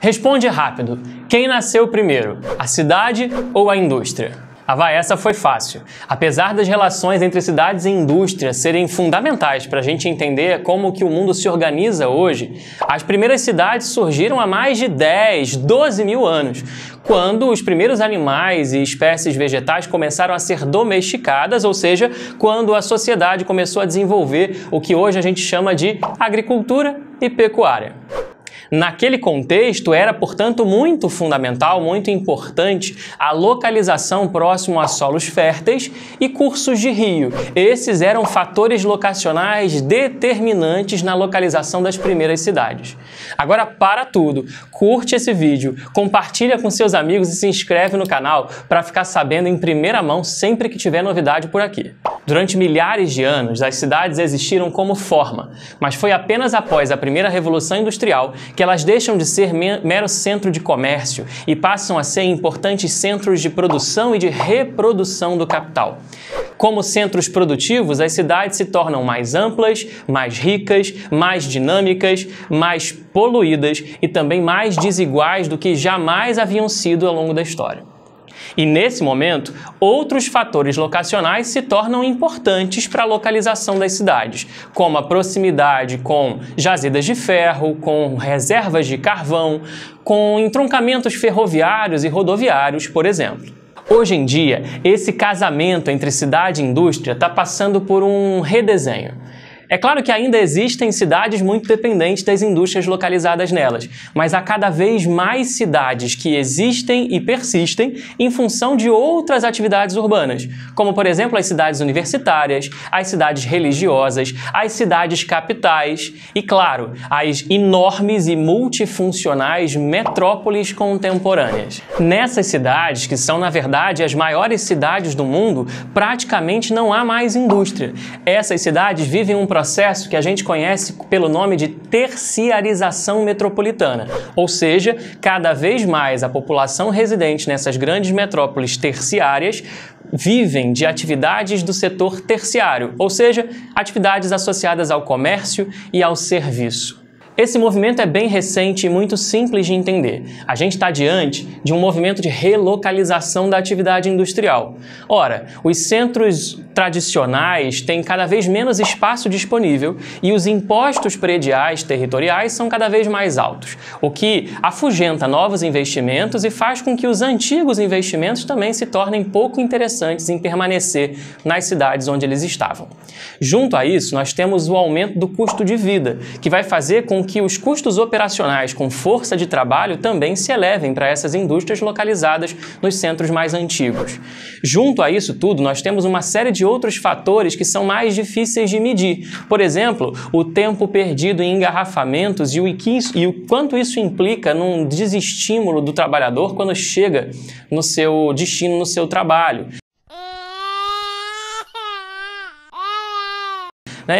Responde rápido. Quem nasceu primeiro, a cidade ou a indústria? Essa foi fácil. Apesar das relações entre cidades e indústria serem fundamentais para a gente entender como que o mundo se organiza hoje, as primeiras cidades surgiram há mais de 10, 12 mil anos, quando os primeiros animais e espécies vegetais começaram a ser domesticadas, ou seja, quando a sociedade começou a desenvolver o que hoje a gente chama de agricultura e pecuária. Naquele contexto, era, portanto, muito fundamental, muito importante a localização próximo a solos férteis e cursos de rio. Esses eram fatores locacionais determinantes na localização das primeiras cidades. Agora, para tudo, curte esse vídeo, compartilha com seus amigos e se inscreve no canal para ficar sabendo em primeira mão sempre que tiver novidade por aqui. Durante milhares de anos, as cidades existiram como forma, mas foi apenas após a primeira Revolução Industrial que elas deixam de ser mero centro de comércio e passam a ser importantes centros de produção e de reprodução do capital. Como centros produtivos, as cidades se tornam mais amplas, mais ricas, mais dinâmicas, mais poluídas e também mais desiguais do que jamais haviam sido ao longo da história. E nesse momento, outros fatores locacionais se tornam importantes para a localização das cidades, como a proximidade com jazidas de ferro, com reservas de carvão, com entroncamentos ferroviários e rodoviários, por exemplo. Hoje em dia, esse casamento entre cidade e indústria está passando por um redesenho. É claro que ainda existem cidades muito dependentes das indústrias localizadas nelas, mas há cada vez mais cidades que existem e persistem em função de outras atividades urbanas, como, por exemplo, as cidades universitárias, as cidades religiosas, as cidades capitais e, claro, as enormes e multifuncionais metrópoles contemporâneas. Nessas cidades, que são, na verdade, as maiores cidades do mundo, praticamente não há mais indústria. Essas cidades vivem um processo que a gente conhece pelo nome de terciarização metropolitana, ou seja, cada vez mais a população residente nessas grandes metrópoles terciárias vivem de atividades do setor terciário, ou seja, atividades associadas ao comércio e ao serviço. Esse movimento é bem recente e muito simples de entender. A gente está diante de um movimento de relocalização da atividade industrial. Ora, os centros tradicionais têm cada vez menos espaço disponível e os impostos prediais territoriais são cada vez mais altos, o que afugenta novos investimentos e faz com que os antigos investimentos também se tornem pouco interessantes em permanecer nas cidades onde eles estavam. Junto a isso, nós temos o aumento do custo de vida, que vai fazer com que os custos operacionais com força de trabalho também se elevem para essas indústrias localizadas nos centros mais antigos. Junto a isso tudo, nós temos uma série de outros fatores que são mais difíceis de medir. Por exemplo, o tempo perdido em engarrafamentos e o quanto isso implica num desestímulo do trabalhador quando chega no seu destino, no seu trabalho.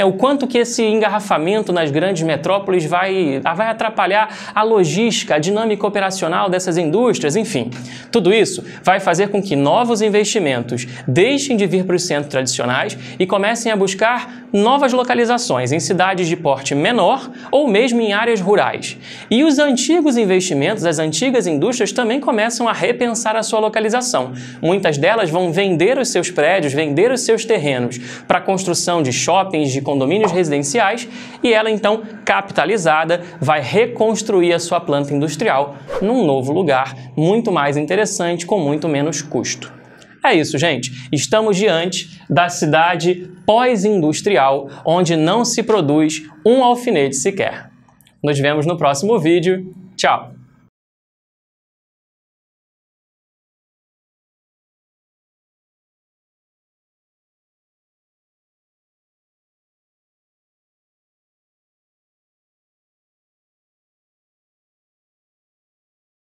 O quanto que esse engarrafamento nas grandes metrópoles vai atrapalhar a logística, a dinâmica operacional dessas indústrias, enfim. Tudo isso vai fazer com que novos investimentos deixem de vir para os centros tradicionais e comecem a buscar novas localizações em cidades de porte menor ou mesmo em áreas rurais. E os antigos investimentos, as antigas indústrias também começam a repensar a sua localização. Muitas delas vão vender os seus prédios, vender os seus terrenos para a construção de shoppings, de condomínios residenciais, e ela então, capitalizada, vai reconstruir a sua planta industrial num novo lugar muito mais interessante, com muito menos custo. É isso, gente. Estamos diante da cidade pós-industrial, onde não se produz um alfinete sequer. Nos vemos no próximo vídeo. Tchau!